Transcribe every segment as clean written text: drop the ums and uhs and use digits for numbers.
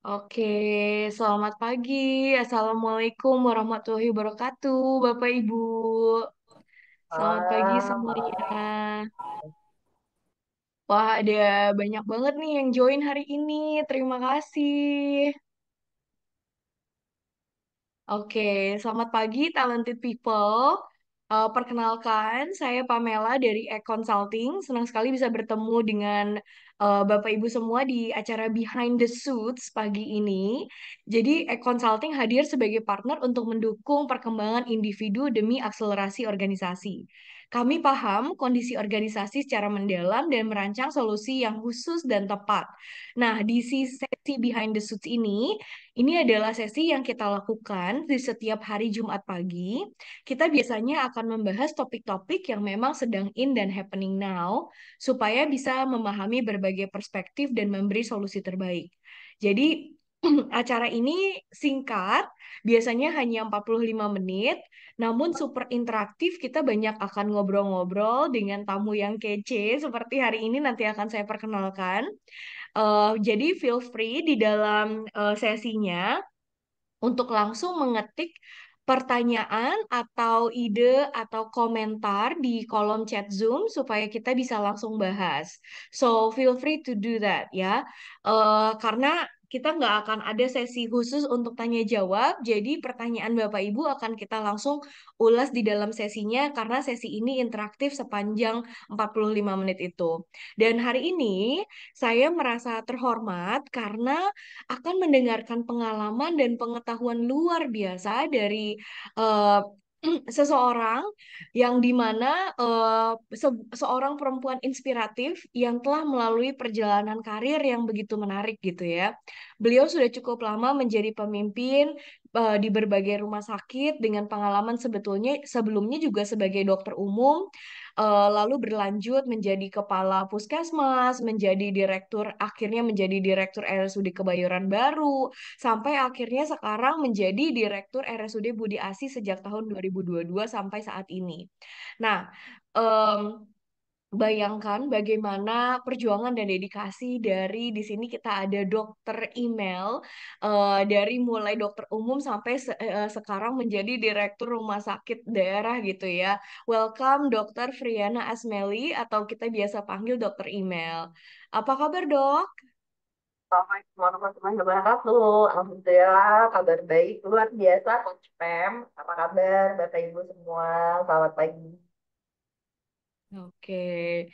Oke, selamat pagi. Assalamualaikum warahmatullahi wabarakatuh, Bapak Ibu. Selamat pagi semuanya. Ah, Wah, ada banyak banget nih yang join hari ini. Terima kasih. Oke, selamat pagi talented people. Perkenalkan, saya Pamela dari Egg Consulting. Senang sekali bisa bertemu dengan Bapak Ibu semua di acara Behind the Suits pagi ini. Jadi, Egg Consulting hadir sebagai partner untuk mendukung perkembangan individu demi akselerasi organisasi. Kami paham kondisi organisasi secara mendalam dan merancang solusi yang khusus dan tepat. Nah, di sesi Behind the Suits ini adalah sesi yang kita lakukan di setiap hari Jumat pagi. Kita biasanya akan membahas topik-topik yang memang sedang in dan happening now, supaya bisa memahami berbagai perspektif dan memberi solusi terbaik. Jadi, acara ini singkat, biasanya hanya 45 menit, namun super interaktif. Kita banyak akan ngobrol-ngobrol dengan tamu yang kece, seperti hari ini nanti akan saya perkenalkan. Jadi feel free di dalam sesinya untuk langsung mengetik pertanyaan atau ide atau komentar di kolom chat Zoom supaya kita bisa langsung bahas. So feel free to do that ya. Karena kita nggak akan ada sesi khusus untuk tanya jawab, jadi pertanyaan Bapak Ibu akan kita langsung ulas di dalam sesinya karena sesi ini interaktif sepanjang 45 menit itu. Dan hari ini saya merasa terhormat karena akan mendengarkan pengalaman dan pengetahuan luar biasa dari eh, seseorang yang dimana seorang perempuan inspiratif yang telah melalui perjalanan karir yang begitu menarik gitu ya. Beliau sudah cukup lama menjadi pemimpin di berbagai rumah sakit dengan pengalaman sebetulnya sebelumnya juga sebagai dokter umum, lalu berlanjut menjadi kepala puskesmas, menjadi direktur, akhirnya menjadi direktur RSUD Kebayoran Baru, sampai akhirnya sekarang menjadi direktur RSUD Budi Asi sejak tahun 2022 sampai saat ini. Nah, em, bayangkan bagaimana perjuangan dan dedikasi dari di sini kita ada dokter email dari mulai dokter umum sampai sekarang menjadi direktur rumah sakit daerah gitu ya. Welcome Dokter Friana Asmeli atau kita biasa panggil dokter email. Apa kabar dok? Assalamualaikum warahmatullahi wabarakatuh. Alhamdulillah, kabar baik. Luar biasa, Coach Pem. Apa kabar, Bapak Ibu semua? Selamat pagi. Oke,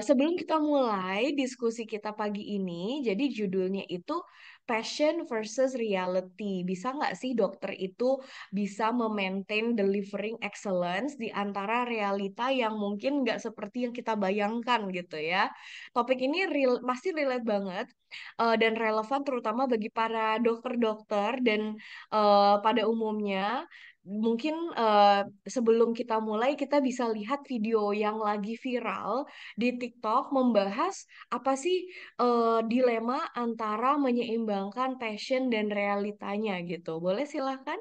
sebelum kita mulai diskusi kita pagi ini, jadi judulnya itu Passion versus Reality. Bisa nggak sih dokter itu bisa memaintain delivering excellence di antara realita yang mungkin nggak seperti yang kita bayangkan gitu ya. Topik ini masih relate banget dan relevan terutama bagi para dokter-dokter dan pada umumnya. Mungkin sebelum kita mulai, kita bisa lihat video yang lagi viral di TikTok membahas apa sih dilema antara menyeimbangkan passion dan realitanya gitu. Boleh silahkan?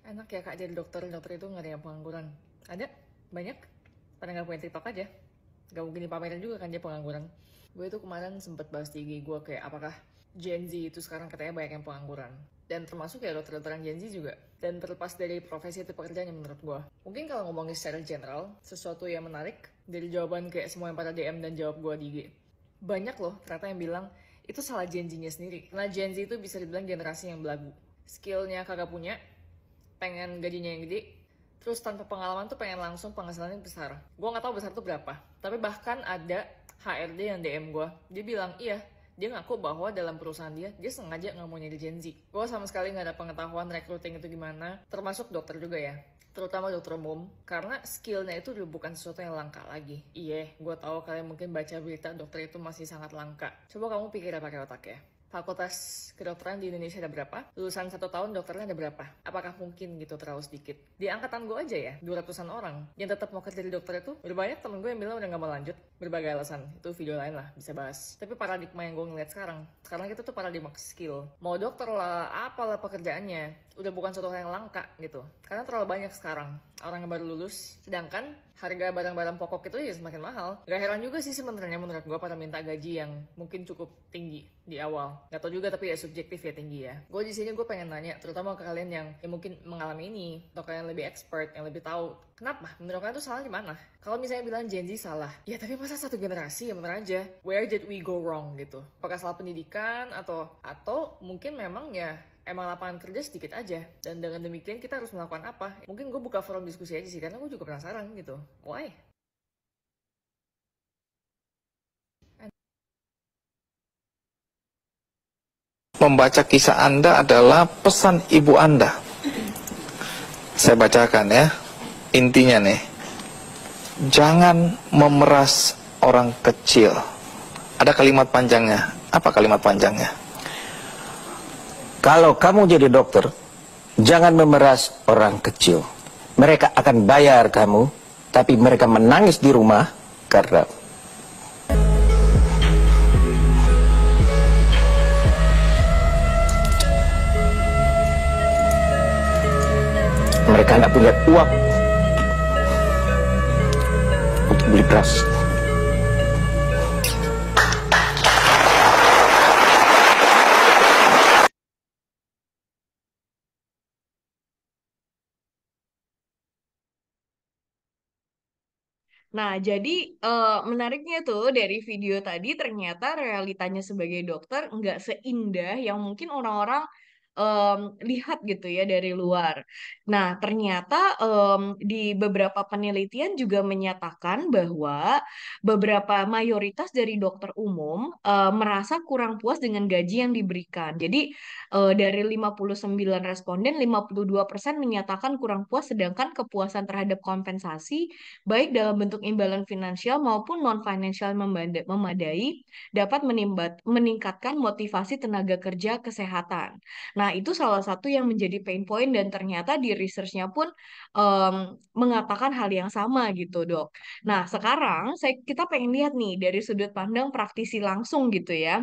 Enak ya kak jadi dokter, dokter itu nggak ada yang pengangguran. Ada, banyak, pada nggak punya TikTok aja. Gak mungkin dipamerin juga kan dia pengangguran. Gue tuh kemarin sempet bahas di IG gue kayak apakah Gen Z itu sekarang katanya banyak yang pengangguran. Dan termasuk ya dokter-dokter yang Gen Z juga. Dan terlepas dari profesi itu pekerjaannya menurut gue. Mungkin kalau ngomongin secara general, sesuatu yang menarik dari jawaban kayak semua yang pada DM dan jawab gue di IG. Banyak loh ternyata yang bilang itu salah Gen Z-nya sendiri. Karena Gen Z itu bisa dibilang generasi yang belagu. Skillnya kagak punya, pengen gajinya yang gede, terus tanpa pengalaman tuh pengen langsung penghasilannya besar. Gue nggak tahu besar tuh berapa, tapi bahkan ada HRD yang DM gue, dia bilang iya, dia ngaku bahwa dalam perusahaan dia sengaja nggak mau nyari Gen Z. Gue sama sekali nggak ada pengetahuan recruiting itu gimana, termasuk dokter juga ya, terutama dokter umum, karena skillnya itu udah bukan sesuatu yang langka lagi. Iya, gue tahu kalian mungkin baca berita dokter itu masih sangat langka. Coba kamu pikir pakai otak ya. Fakultas kedokteran di Indonesia ada berapa? Lulusan 1 tahun dokternya ada berapa? Apakah mungkin gitu terlalu sedikit? Di angkatan gue aja ya, 200-an orang yang tetap mau kerja di dokter itu, berbanyak temen gue yang bilang udah gak mau lanjut. Berbagai alasan, itu video lain lah, bisa bahas. Tapi paradigma yang gue ngeliat sekarang kita tuh paradigma skill. Mau dokter lah, apalah pekerjaannya, udah bukan suatu hal yang langka gitu. Karena terlalu banyak sekarang orang yang baru lulus, sedangkan harga barang-barang pokok itu ya semakin mahal. Gak heran juga sih sebenarnya menurut gue pada minta gaji yang mungkin cukup tinggi di awal. Gak tau juga tapi ya subjektif ya tinggi ya. Gue di sini gue pengen nanya, terutama ke kalian yang mungkin mengalami ini atau kalian lebih expert, yang lebih tahu kenapa menurut kalian tuh salah di mana? Kalau misalnya bilang Gen Z salah, ya tapi masa satu generasi ya bener aja. Where did we go wrong gitu? Apakah salah pendidikan atau mungkin memang ya emang lapangan kerja sedikit aja, dan dengan demikian kita harus melakukan apa? Mungkin gue buka forum diskusi aja sih, karena gue juga penasaran gitu. Why? Membaca kisah Anda adalah pesan ibu Anda. Saya bacakan ya. Intinya nih, jangan memeras orang kecil. Ada kalimat panjangnya. Apa kalimat panjangnya? Kalau kamu jadi dokter, jangan memeras orang kecil. Mereka akan bayar kamu, tapi mereka menangis di rumah karena mereka nggak punya uang untuk beli beras. Nah, jadi menariknya tuh dari video tadi ternyata realitanya sebagai dokter nggak seindah yang mungkin orang-orang lihat gitu ya dari luar. Nah, ternyata di beberapa penelitian juga menyatakan bahwa beberapa mayoritas dari dokter umum merasa kurang puas dengan gaji yang diberikan. Jadi dari 59 responden, 52% menyatakan kurang puas, sedangkan kepuasan terhadap kompensasi baik dalam bentuk imbalan finansial maupun non-financial memadai dapat meningkatkan motivasi tenaga kerja kesehatan. Nah, itu salah satu yang menjadi pain point dan ternyata di research-nya pun mengatakan hal yang sama gitu, Dok. Nah, sekarang kita pengen lihat nih dari sudut pandang praktisi langsung gitu ya,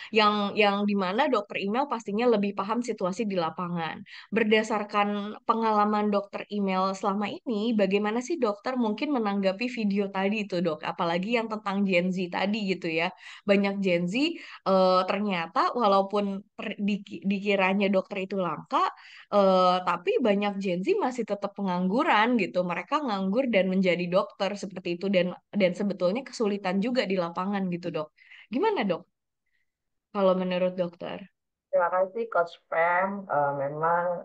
yang dimana dokter email pastinya lebih paham situasi di lapangan. Berdasarkan pengalaman dokter email selama ini, bagaimana sih dokter mungkin menanggapi video tadi itu, Dok? Apalagi yang tentang Gen Z tadi gitu ya. Banyak Gen Z ternyata walaupun dikiranya dokter itu langka, tapi banyak Gen Z masih tetap pengangguran gitu. Mereka nganggur dan menjadi dokter seperti itu, dan sebetulnya kesulitan juga di lapangan gitu, Dok. Gimana, Dok? Kalau menurut dokter. Terima kasih Coach Pam. Memang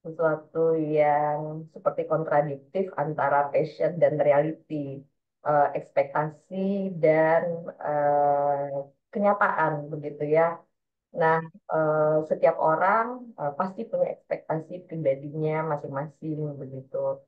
sesuatu yang seperti kontradiktif antara passion dan reality, ekspektasi dan kenyataan begitu ya. Nah, setiap orang pasti punya ekspektasi pribadinya masing-masing begitu.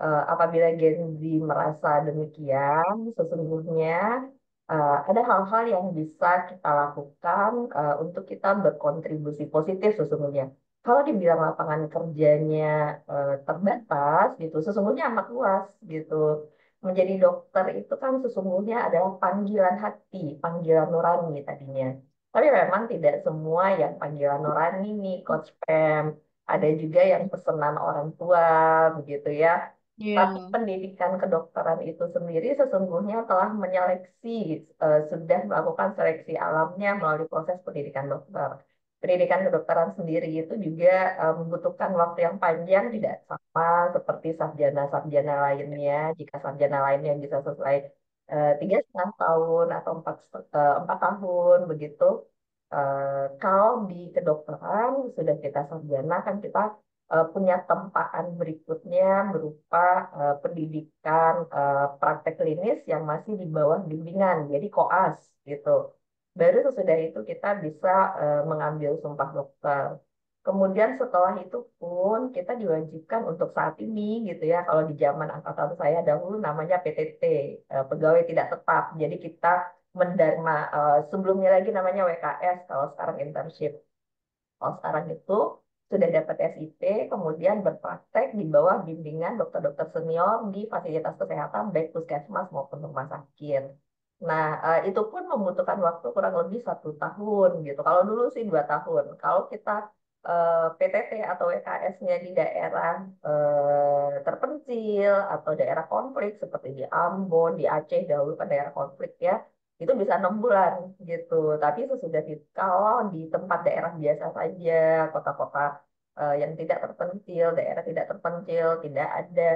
Apabila Gen Z merasa demikian, sesungguhnya ada hal-hal yang bisa kita lakukan untuk kita berkontribusi positif sesungguhnya. Kalau dibilang lapangan kerjanya terbatas gitu, sesungguhnya amat luas gitu. Menjadi dokter itu kan sesungguhnya adalah panggilan hati, panggilan nurani tadinya. Tapi memang tidak semua yang panggilan nurani nih, Coach Pam. Ada juga yang pesanan orang tua begitu ya. Tapi Iya. pendidikan kedokteran itu sendiri sesungguhnya telah menyeleksi, sudah melakukan seleksi alamnya melalui proses pendidikan dokter. Pendidikan kedokteran sendiri itu juga membutuhkan waktu yang panjang, tidak sama seperti sarjana-sarjana lainnya. Jika sarjana lainnya bisa selesai 3,5 tahun atau 4 tahun begitu. Kalau di kedokteran sudah kita sarjana kan kita punya tempaan berikutnya berupa pendidikan praktek klinis yang masih di bawah bimbingan, jadi koas gitu. Baru sesudah itu kita bisa mengambil sumpah dokter. Kemudian setelah itu pun kita diwajibkan untuk saat ini gitu ya, kalau di zaman angkatan saya dahulu namanya PTT, pegawai tidak tetap. Jadi kita mendarma, sebelumnya lagi namanya WKS, kalau sekarang internship. Kalau sekarang itu sudah dapat SIP, kemudian berpraktek di bawah bimbingan dokter-dokter senior di fasilitas kesehatan, baik puskesmas maupun rumah sakit. Nah, itu pun membutuhkan waktu kurang lebih 1 tahun gitu. Kalau dulu sih 2 tahun. Kalau kita PTT atau WKS-nya di daerah terpencil atau daerah konflik seperti di Ambon, di Aceh dahulu kan daerah konflik ya, itu bisa 6 bulan gitu. Tapi sesudah kalau di tempat daerah biasa saja, kota-kota yang tidak terpencil, daerah tidak terpencil, tidak ada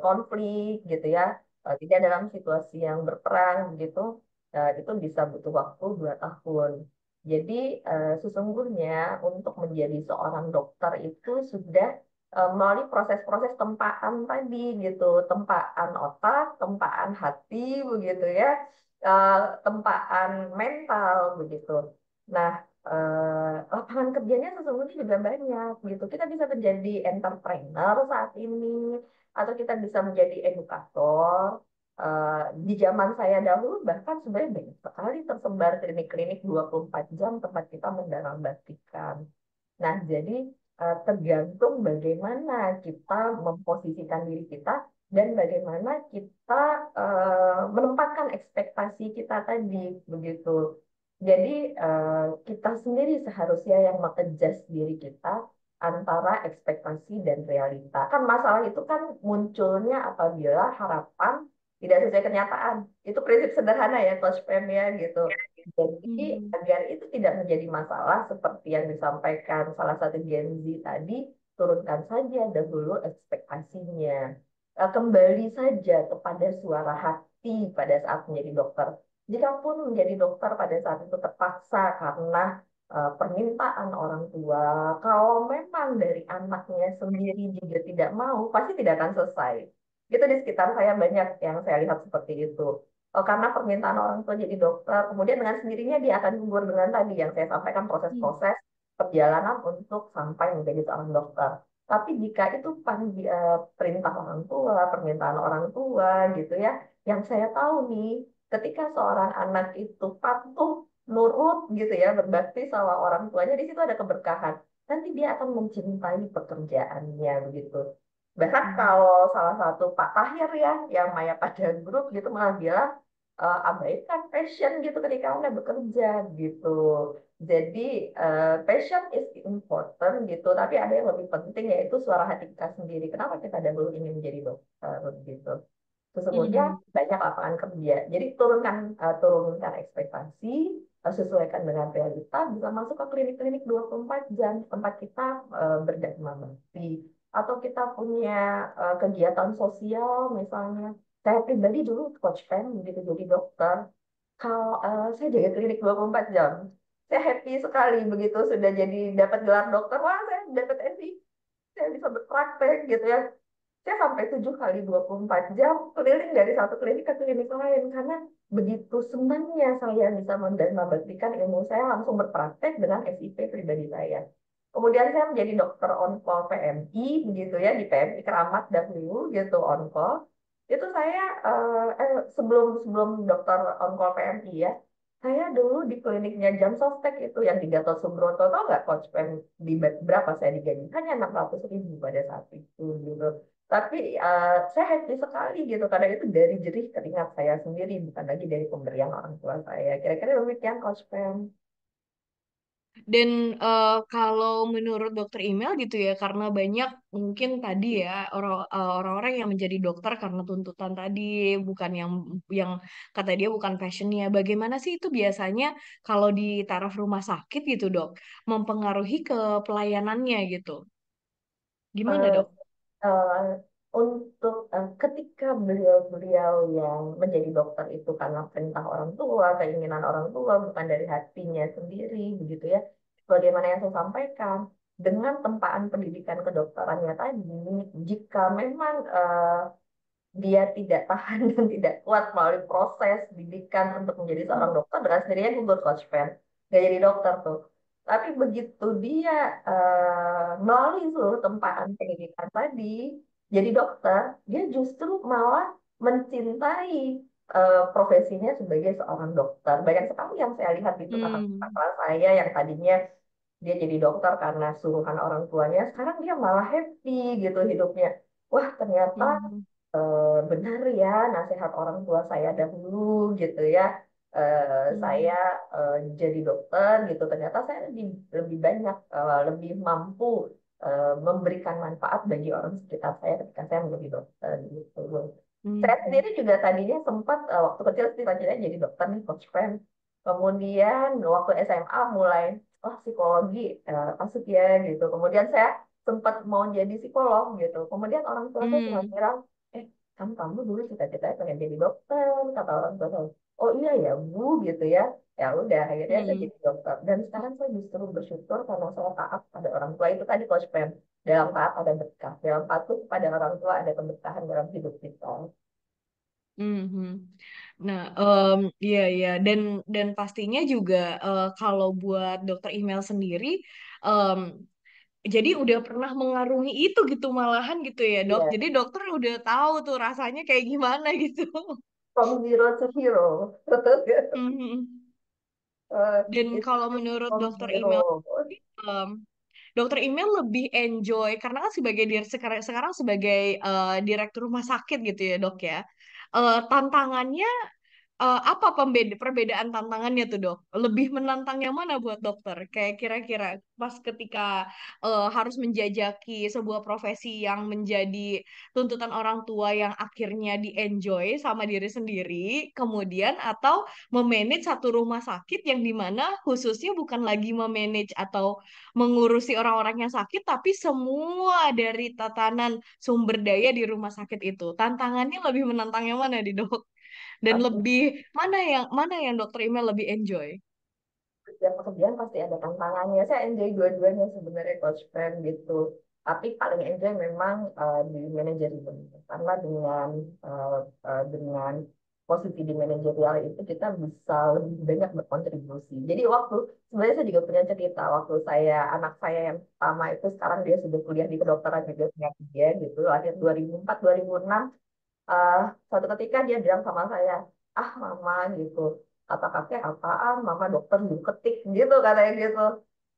konflik gitu ya, tidak dalam situasi yang berperang gitu, itu bisa butuh waktu 2 tahun. Jadi sesungguhnya untuk menjadi seorang dokter itu sudah melalui proses-proses tempaan tadi gitu, tempaan otak, tempaan hati begitu ya, eh, tempaan mental begitu. Nah, lapangan kerjanya sesungguhnya juga banyak gitu. Kita bisa menjadi entrepreneur saat ini, atau kita bisa menjadi edukator. Di zaman saya dahulu bahkan sebenarnya banyak sekali tersebar klinik-klinik 24 jam tempat kita mendarabatikan. Nah, jadi tergantung bagaimana kita memposisikan diri kita dan bagaimana kita menempatkan ekspektasi kita tadi begitu. Jadi kita sendiri seharusnya yang mengadjust diri kita antara ekspektasi dan realita. Kan masalah itu kan munculnya apabila harapan tidak sesuai kenyataan. Itu prinsip sederhana ya, Coach Pem ya gitu. Jadi Hmm. agar itu tidak menjadi masalah seperti yang disampaikan salah satu Gen Z tadi, turunkan saja dahulu ekspektasinya. Kembali saja kepada suara hati pada saat menjadi dokter. Jikapun menjadi dokter pada saat itu terpaksa karena permintaan orang tua, kalau memang dari anaknya sendiri juga tidak mau, pasti tidak akan selesai. Gitu di sekitar saya banyak yang saya lihat seperti itu. Karena permintaan orang tua jadi dokter, kemudian dengan sendirinya dia akan gugur dengan tadi yang saya sampaikan Hmm. proses-proses perjalanan untuk sampai menjadi seorang dokter. Tapi jika itu perintah orang tua, permintaan orang tua gitu ya, yang saya tahu nih, ketika seorang anak itu patuh, nurut gitu ya, berbakti sama orang tuanya, di situ ada keberkahan. Nanti dia akan mencintai pekerjaannya begitu. Bahkan Hmm. kalau salah satu Pak Tahir ya, yang Maya pada grup gitu malah bilang, abaikan passion gitu ketika Anda bekerja gitu. Jadi passion is important gitu, tapi ada yang lebih penting yaitu suara hati kita sendiri. Kenapa kita dahulu ingin menjadi dokter gitu? Sesungguhnya Hmm. banyak lapangan kerja. Jadi turunkan ekspektasi, sesuaikan dengan realita, bisa masuk ke klinik-klinik 24 jam tempat kita berdharma bakti. Atau kita punya kegiatan sosial misalnya. Saya pribadi dulu coach pen begitu jadi dokter. Kalau saya jaga klinik 24 jam, saya happy sekali begitu sudah jadi dapat gelar dokter. Wah, saya dapat NC, saya bisa berpraktek gitu ya. Saya sampai 7 kali 24 jam keliling dari satu klinik ke klinik lain karena begitu senangnya saya bisa mendeskripsikan ilmu saya langsung berpraktek dengan SIP pribadi saya. Kemudian saya menjadi dokter on-call PMI begitu ya di PMI Keramat dahulu gitu on-call. Itu saya sebelum sebelum dokter on-call PMI ya, saya dulu di kliniknya Jam Sostek itu yang di Gatot Subroto, tau nggak Coach Pen di berapa saya digaji? Hanya 600.000 pada saat itu gitu. Tapi saya happy sekali gitu karena itu dari jerih keringat saya sendiri bukan lagi dari pemberian orang tua saya. Kira-kira demikian Coach Pam. Dan kalau menurut dokter email gitu ya, karena banyak mungkin tadi ya orang-orang yang menjadi dokter karena tuntutan tadi, bukan yang kata dia bukan passionnya. Bagaimana sih itu biasanya kalau di taraf rumah sakit gitu dok, mempengaruhi ke pelayanannya gitu? Gimana Eh, dok? eh, untuk ketika beliau-beliau yang menjadi dokter itu karena perintah orang tua, keinginan orang tua, bukan dari hatinya sendiri, begitu ya. Bagaimana yang saya sampaikan, dengan tempaan pendidikan kedokterannya tadi, jika memang dia tidak tahan dan tidak kuat melalui proses didikan untuk menjadi seorang dokter, dengan sendirinya gugur coach pen, nggak jadi dokter tuh. Tapi begitu dia melalui seluruh tempaan pendidikan tadi, jadi dokter, dia justru malah mencintai profesinya sebagai seorang dokter. Banyak sekali yang saya lihat itu Hmm. kakak-kakak saya yang tadinya dia jadi dokter karena suruhan orang tuanya, sekarang dia malah happy gitu hidupnya. Wah, ternyata Hmm. benar ya nasihat orang tua saya dahulu gitu ya. Saya Hmm. jadi dokter gitu, ternyata saya lebih lebih banyak lebih mampu memberikan manfaat bagi orang sekitar saya ketika saya menjadi dokter gitu. Saya Hmm. sendiri juga tadinya sempat waktu kecil cita-citanya jadi dokter nih, coach Pram. Kemudian waktu SMA mulai, oh psikologi masuk ya gitu. Kemudian saya sempat mau jadi psikolog gitu. Kemudian orang tua saya cuma Hmm. bilang, kamu kamu dulu cita-citanya pengen jadi dokter, kata orang tua saya. Oh iya ya Bu gitu ya. Ya udah akhirnya saya Hmm. jadi dokter. Dan sekarang saya justru bersyukur karena saya taat pada orang tua itu tadi coach Pram. Dalam taat ada berkah, dalam patuh pada orang tua ada keberkahan dalam hidup kita. Mhm. Nah, iya iya dan pastinya juga kalau buat dokter email sendiri, em, jadi udah pernah mengarungi itu gitu malahan gitu ya dok. Iya, Jadi dokter udah tahu tuh rasanya kayak gimana gitu. from zero to hero. Mhm. Eh, Dan itu kalau menurut from dokter email, zero. em, dokter email lebih enjoy karena kan sebagai sekarang sekarang sebagai direktur rumah sakit gitu ya dok ya. Tantangannya apa perbedaan tantangannya tuh dok? Lebih menantang yang mana buat dokter? Kayak kira-kira pas ketika harus menjajaki sebuah profesi yang menjadi tuntutan orang tua yang akhirnya di-enjoy sama diri sendiri, kemudian atau memanage satu rumah sakit yang dimana khususnya bukan lagi memanage atau mengurusi orang-orang yang sakit, tapi semua dari tatanan sumber daya di rumah sakit itu. Tantangannya lebih menantang yang mana di dok? Dan Pasti lebih mana yang dokter email lebih enjoy? setiap pekerjaan pasti ada tantangannya. Saya enjoy dua-duanya sebenarnya coach friend gitu. Tapi paling enjoy memang di manajerial karena dengan posisi di manajerial itu kita bisa lebih banyak berkontribusi. Jadi waktu sebenarnya saya juga punya cerita waktu anak saya yang pertama itu sekarang dia sudah kuliah di kedokteran juga punya dia gitu lahir 2004 2006. eh Suatu ketika dia bilang sama saya, ah mama gitu, kata kakek apaan, mama dokter juga ketik gitu katanya gitu.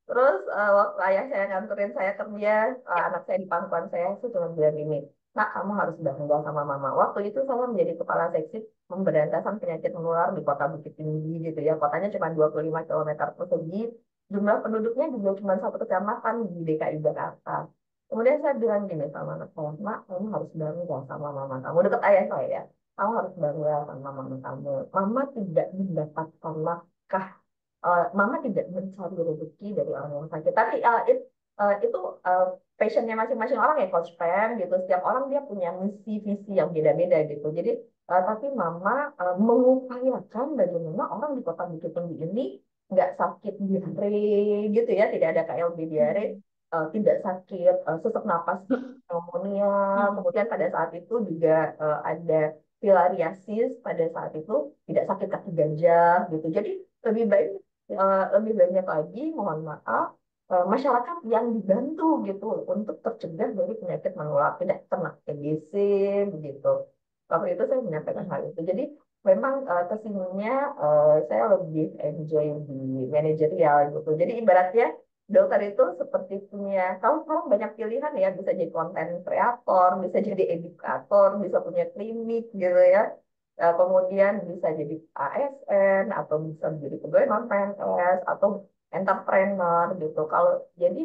Terus waktu ayah saya nganterin saya kerja, anak saya di pangkuan saya cuma bilang gini, nak kamu harus bangga sama mama. Waktu itu saya menjadi kepala seksi pemberantasan penyakit menular di kota Bukit Tinggi gitu ya. Kotanya cuma 25 kilometer persegi, jumlah penduduknya juga cuma satu kecamatan di DKI Jakarta. Kemudian saya bilang gini sama anak saya, mak, kamu harus bangga sama mama kamu. Deket ayah saya ya. Kamu harus bangga sama mama kamu. Mama tidak mendapatkan nafkah. Mama tidak mencari rezeki dari orang yang sakit. Tapi itu uh, passionnya masing-masing orang ya, Coach Pam gitu. Setiap orang dia punya misi visi yang beda-beda gitu. Jadi tapi Mama mengupayakan bagaimana orang di Kota Bukit Tinggi ini nggak sakit diare gitu ya, tidak ada KLB diare, Hmm. tidak sakit sesak napas pneumonia. Hmm. Kemudian pada saat itu juga ada filariasis pada saat itu tidak sakit kaki gajah gitu. Jadi lebih baik lebih banyak lagi mohon maaf masyarakat yang dibantu gitu untuk tercegah dari penyakit menular tidak kena TBC begitu. Waktu itu saya menyampaikan hal Hmm. itu. Jadi memang kesininya saya lebih enjoy di manajerial gitu. Jadi ibaratnya dokter itu seperti punya, kalau sekarang banyak pilihan ya, bisa jadi konten kreator, bisa jadi edukator, bisa punya klinik gitu ya. Kemudian bisa jadi ASN atau bisa jadi pegawai non PNS atau entrepreneur gitu. Kalau jadi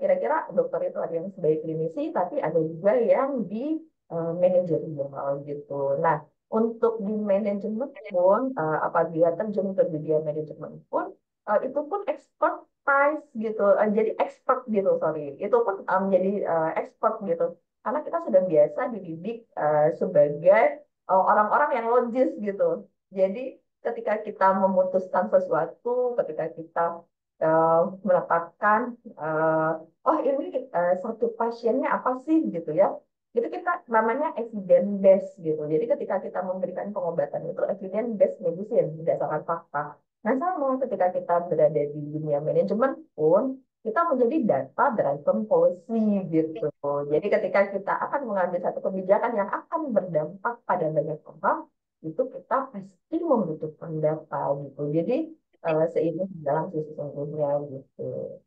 kira-kira dokter itu ada yang sebagai klinisi, tapi ada juga yang di manajerial gitu. Nah, untuk di manajemen pun, apabila terjun ke dunia manajemen pun, itu pun expertise gitu. Jadi expert gitu, sorry. Itu pun menjadi expert gitu. Karena kita sudah biasa dididik sebagai orang-orang yang logis gitu. Jadi ketika kita memutuskan sesuatu, ketika kita menetapkan, uh, oh ini satu pasiennya apa sih gitu ya, itu kita namanya evidence based gitu. Jadi ketika kita memberikan pengobatan itu evidence based medicine berdasarkan fakta. Nah sama ketika kita berada di dunia manajemen pun kita menjadi data driven policy gitu. Jadi ketika kita akan mengambil satu kebijakan yang akan berdampak pada banyak orang, itu kita pasti membutuhkan data gitu. Jadi seiring dalam sisi sesungguhnya gitu.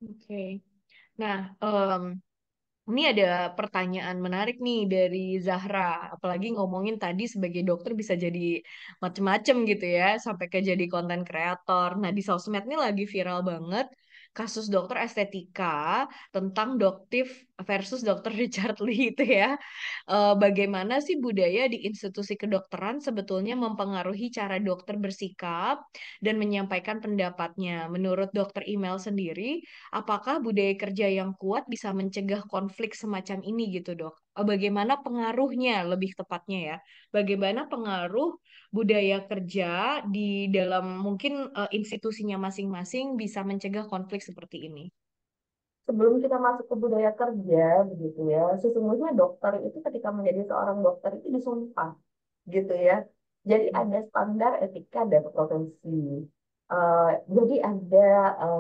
Oke. Nah, Ini ada pertanyaan menarik nih dari Zahra. Apalagi ngomongin tadi sebagai dokter bisa jadi macem-macem gitu ya, sampai ke jadi konten kreator. Nah, di sosmed ini lagi viral banget kasus dokter estetika tentang doktif versus dokter Richard Lee itu ya. Bagaimana sih budaya di institusi kedokteran sebetulnya mempengaruhi cara dokter bersikap dan menyampaikan pendapatnya. Menurut dokter Email sendiri, apakah budaya kerja yang kuat bisa mencegah konflik semacam ini gitu, Dok? Bagaimana pengaruhnya lebih tepatnya ya? Bagaimana pengaruh budaya kerja di dalam mungkin institusinya masing-masing bisa mencegah konflik seperti ini? Sebelum kita masuk ke budaya kerja, begitu ya, sesungguhnya dokter itu ketika menjadi seorang dokter itu disumpah, gitu ya. Jadi ada standar etika dan profesi. Eh, jadi ada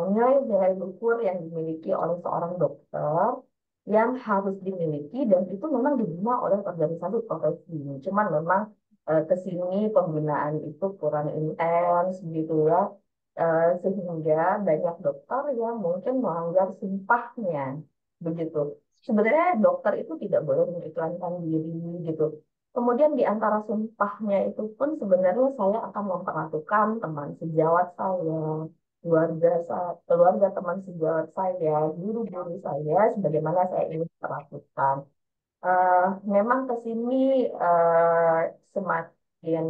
nilai-nilai luhur yang dimiliki oleh seorang dokter yang harus dimiliki dan itu memang dibina oleh organisasi profesi. Cuman memang ke sini pembinaan itu kurang intens gitu ya. Sehingga banyak dokter yang mungkin melanggar sumpahnya begitu. Sebenarnya dokter itu tidak boleh mengiklankan diri gitu. Kemudian di antara sumpahnya itu pun sebenarnya saya akan memperhatikan teman sejawat saya, keluarga teman sejawat saya, guru-guru saya, sebagaimana saya ingin perhatikan. Eh, Memang ke sini semakin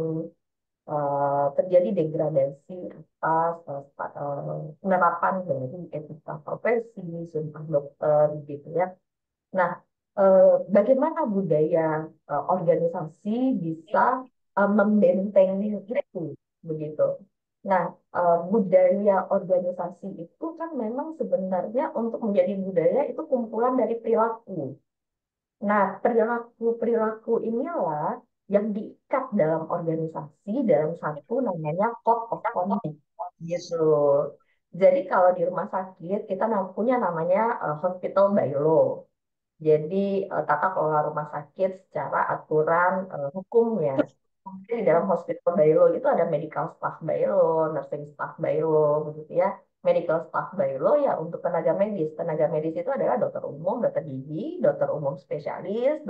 terjadi degradasi atas penerapan dari etika profesi, sumpah dokter gitu ya. Nah, bagaimana budaya organisasi bisa membentengi itu, begitu. Nah, budaya organisasi itu kan memang sebenarnya untuk menjadi budaya itu kumpulan dari perilaku. Nah, perilaku-perilaku inilah yang diikat dalam organisasi dalam satu namanya code of conduct gitu. Jadi kalau di rumah sakit kita punya namanya hospital by law. Jadi tata kelola rumah sakit secara aturan hukumnya. Kemudian di dalam hospital by law itu ada medical staff by law, nursing staff by law, begitu ya. Medical staff by law ya untuk tenaga medis. Tenaga medis itu adalah dokter umum, dokter gigi, dokter umum spesialis,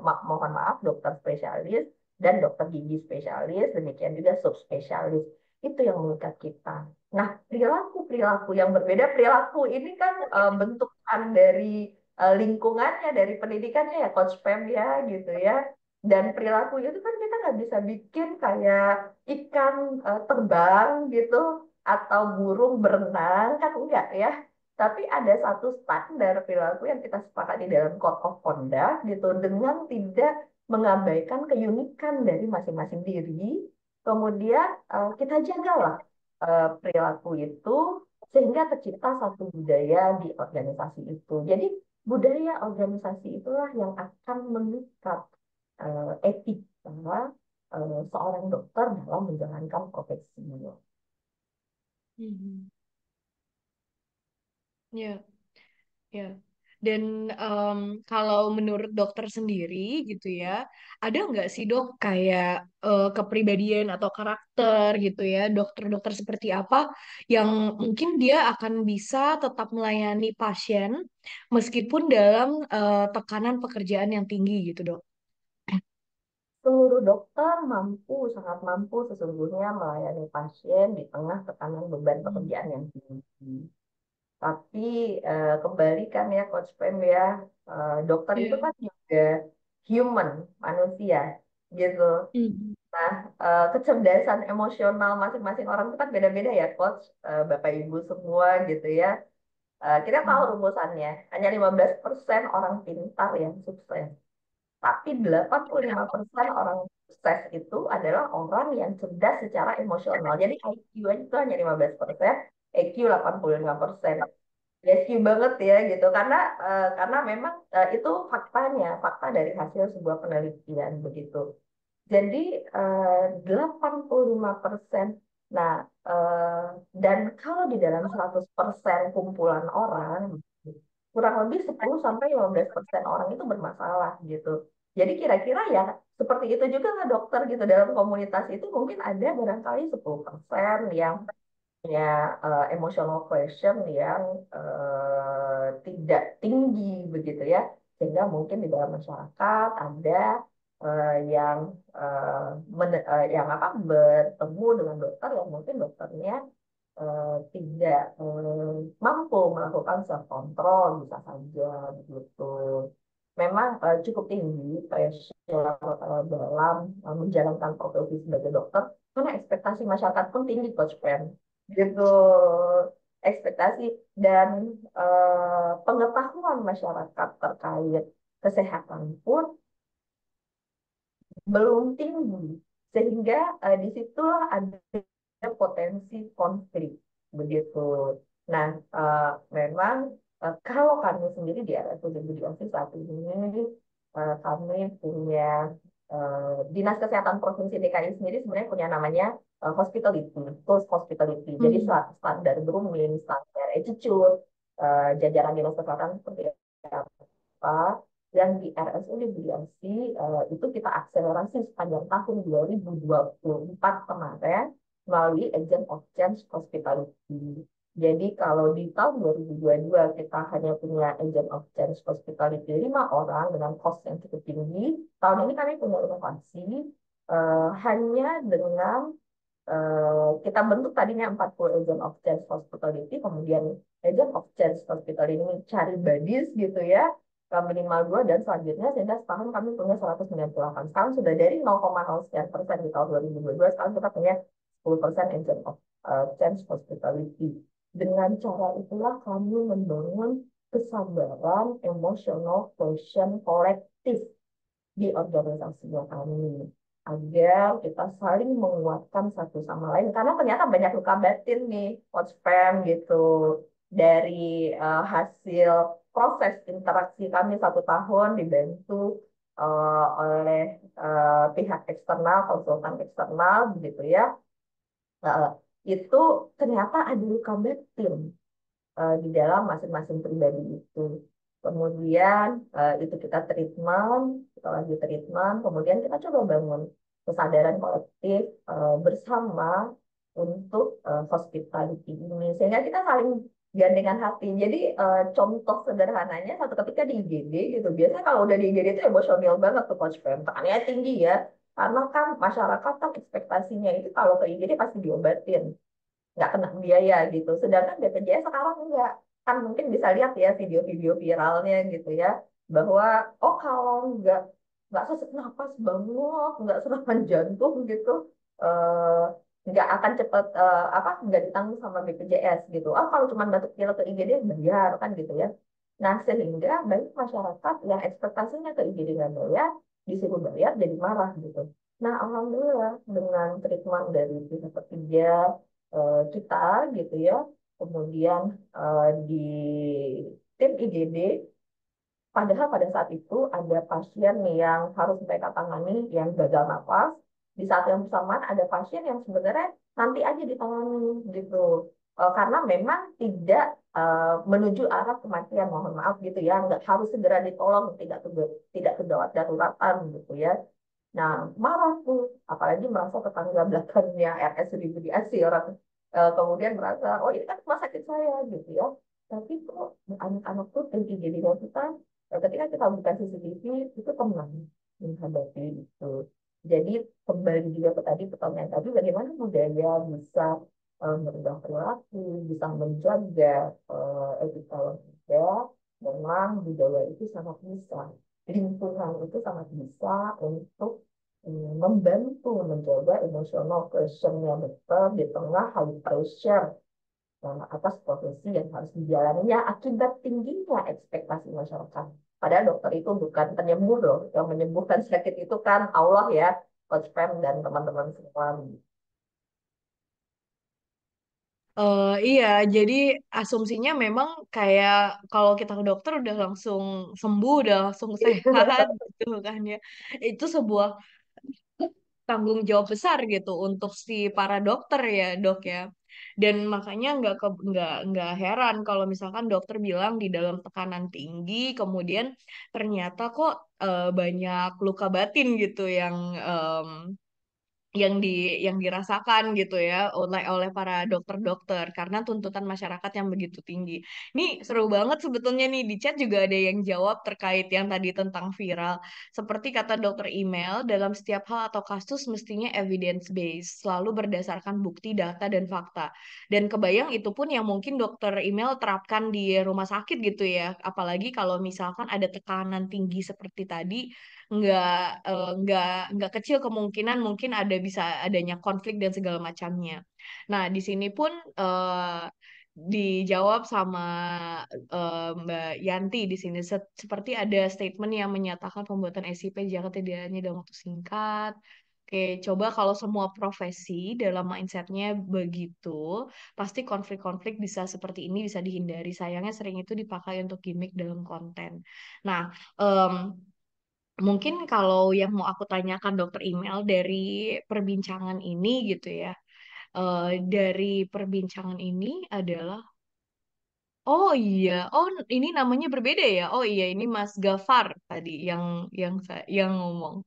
mohon maaf, dokter spesialis, dan dokter gigi spesialis, demikian juga subspesialis. Itu yang mengikat kita. Nah, perilaku-perilaku yang berbeda, perilaku ini kan bentukan dari lingkungannya, dari pendidikannya ya, Coach Pem ya, gitu ya. Dan perilaku itu kan kita nggak bisa bikin kayak ikan terbang gitu, atau burung berenang, kan enggak ya. Tapi ada satu standar perilaku yang kita sepakati dalam Code of Conduct gitu, dengan tidak mengabaikan keunikan dari masing-masing diri. Kemudian kita jagalah perilaku itu sehingga tercipta satu budaya di organisasi itu. Jadi budaya organisasi itulah yang akan mengikat etika seorang dokter dalam menjalankan profesinya. Mhm. Ya, ya. Dan kalau menurut dokter sendiri gitu ya, ada nggak sih dok kayak kepribadian atau karakter gitu ya, dokter-dokter seperti apa yang mungkin dia akan bisa tetap melayani pasien meskipun dalam tekanan pekerjaan yang tinggi gitu dok? Seluruh dokter mampu, sangat mampu sesungguhnya melayani pasien di tengah tekanan beban Hmm. pekerjaan yang tinggi. Tapi kembali kan ya Coach Pem ya, dokter itu Ya. kan juga human, manusia gitu. Hmm. Nah, kecerdasan emosional masing-masing orang itu kan beda-beda ya Coach, Bapak Ibu semua gitu ya. Kita tahu Hmm. rumusannya, hanya 15% orang pintar yang sukses. Tapi 85% orang sukses itu adalah orang yang cerdas secara emosional. Jadi IQ itu hanya 15%, EQ 85%. Rescue banget ya gitu karena memang itu faktanya, fakta dari hasil sebuah penelitian begitu. Jadi 85%. Nah, eh, dan kalau di dalam 100% kumpulan orang, kurang lebih 10 sampai 15% orang itu bermasalah gitu. Jadi kira-kira ya seperti itu juga lah dokter gitu dalam komunitas itu mungkin ada barangkali 10% yang punya emotional question yang tidak tinggi begitu ya. Sehingga mungkin di dalam masyarakat ada yang yang apa bertemu dengan dokter yang mungkin dokternya tidak mampu melakukan self control bisa saja begitu. Memang cukup tinggi pressure dalam menjalankan profesi sebagai dokter karena ekspektasi masyarakat pun tinggi Coach Pen. Gitu ekspektasi dan pengetahuan masyarakat terkait kesehatan pun belum tinggi sehingga disitulah ada potensi konflik begitu. Nah, eh, memang kalau kami sendiri di RSUD Budi Asi saat ini kami punya Dinas Kesehatan Provinsi DKI sendiri sebenarnya punya namanya hospitality, tools hospitality. Jadi Hmm. standar grooming, standar attitude, jajaran dinas kesehatan seperti apa yang di RSUD Budi Asi itu kita akselerasi sepanjang tahun 2024 kemarin melalui Agent of Change Hospitality. Jadi kalau di tahun 2022 kita hanya punya Agent of Change Hospitality 5 orang dengan cost yang cukup tinggi, tahun ini kami punya inovasi hanya dengan kita bentuk tadinya 40 agent of change hospitality, kemudian agent of change hospitality ini cari badis gitu ya, minimal 2 dan selanjutnya sehingga setahun kami punya 198. Sekarang sudah dari 0,0 sekian persen di tahun 2022, sekarang kita punya 10% agent of change hospitality. Dengan cara itulah kami membangun kesabaran emosional quotient kolektif di organisasinya kami agar kita saling menguatkan satu sama lain karena ternyata banyak luka batin nih coach Pam gitu dari hasil proses interaksi kami 1 tahun dibantu oleh pihak eksternal konsultan eksternal begitu ya. Eh, itu ternyata ada luka batin di dalam masing-masing pribadi itu. Kemudian itu kita treatment, kita lagi treatment, kemudian kita coba bangun kesadaran kolektif bersama untuk hospitality ini. Sehingga kita saling gandengan hati. Jadi contoh sederhananya satu ketika di IGD gitu. Biasanya kalau udah di IGD itu emosional banget tuh Coach Fem. Tekanannya tinggi ya. Karena kan masyarakat kan ekspektasinya itu kalau ke IGD pasti diobatin nggak kena biaya gitu. Sedangkan BPJS sekarang enggak. Kan mungkin bisa lihat ya video-video viralnya gitu ya, bahwa oh kalau nggak sesak napas banget, nggak serangan jantung gitu, eh, nggak akan cepat apa nggak ditanggung sama BPJS gitu. Oh kalau cuma batuk pilek ke IGD bayar kan gitu ya. Nah sehingga banyak masyarakat yang ekspektasinya ke IGD nggak bayar, disuruh bayar jadi marah gitu. Nah, alhamdulillah dengan treatment dari pihak ketiga kita gitu ya. Kemudian di tim IGD, padahal pada saat itu ada pasien yang harus mereka tangani yang gagal nafas. Di saat yang bersamaan ada pasien yang sebenarnya nanti aja ditangani gitu. Karena memang tidak menuju arah kematian, mohon maaf gitu ya, nggak harus segera ditolong, tidak kegawat daruratan gitu ya. Nah, marah tuh, apalagi merasa tetangga belakangnya RS di Asi orang kemudian merasa, oh ini kan rumah sakit saya gitu ya. Tapi kok anak-anak tuh tinggi jadi kita ketika kita buka CCTV itu tenang menghadapi itu. Jadi kembali juga ke tadi pertanyaan tadi, bagaimana budaya bisa merubah perilaku, bisa menjaga etika yang ada, memang budaya itu sangat bisa lingkungan itu sangat bisa untuk membantu menjaga emosional quotient-nya dokter di tengah high pressure atas profesi yang harus dijalaninya akibat tingginya ekspektasi masyarakat. Padahal dokter itu bukan penyembuh loh, yang menyembuhkan sakit itu kan Allah ya, Coach Pam dan teman-teman semua. Iya, jadi asumsinya memang kayak kalau kita ke dokter udah langsung sembuh, udah langsung sehat gitu kan ya. Itu sebuah tanggung jawab besar gitu untuk si para dokter ya dok ya. Dan makanya nggak heran kalau misalkan dokter bilang di dalam tekanan tinggi, kemudian ternyata kok banyak luka batin gitu yang dirasakan gitu ya oleh oleh para dokter-dokter karena tuntutan masyarakat yang begitu tinggi. Ini seru banget sebetulnya nih di chat juga ada yang jawab terkait yang tadi tentang viral. Seperti kata dokter email, dalam setiap hal atau kasus mestinya evidence based, selalu berdasarkan bukti, data dan fakta. Dan kebayang itu pun yang mungkin dokter email terapkan di rumah sakit gitu ya. Apalagi kalau misalkan ada tekanan tinggi seperti tadi nggak nggak kecil kemungkinan mungkin ada bisa adanya konflik dan segala macamnya. Nah, di sini pun dijawab sama Mbak Yanti di sini seperti ada statement yang menyatakan pembuatan SIP jika tidak hanya dalam waktu singkat. Oke, coba kalau semua profesi dalam mindsetnya begitu, pasti konflik-konflik bisa seperti ini bisa dihindari. Sayangnya sering itu dipakai untuk gimmick dalam konten. Nah, mungkin kalau yang mau aku tanyakan dokter email dari perbincangan ini gitu ya, dari perbincangan ini adalah, oh iya, oh ini namanya berbeda ya, oh iya ini Mas Gafar tadi yang ngomong.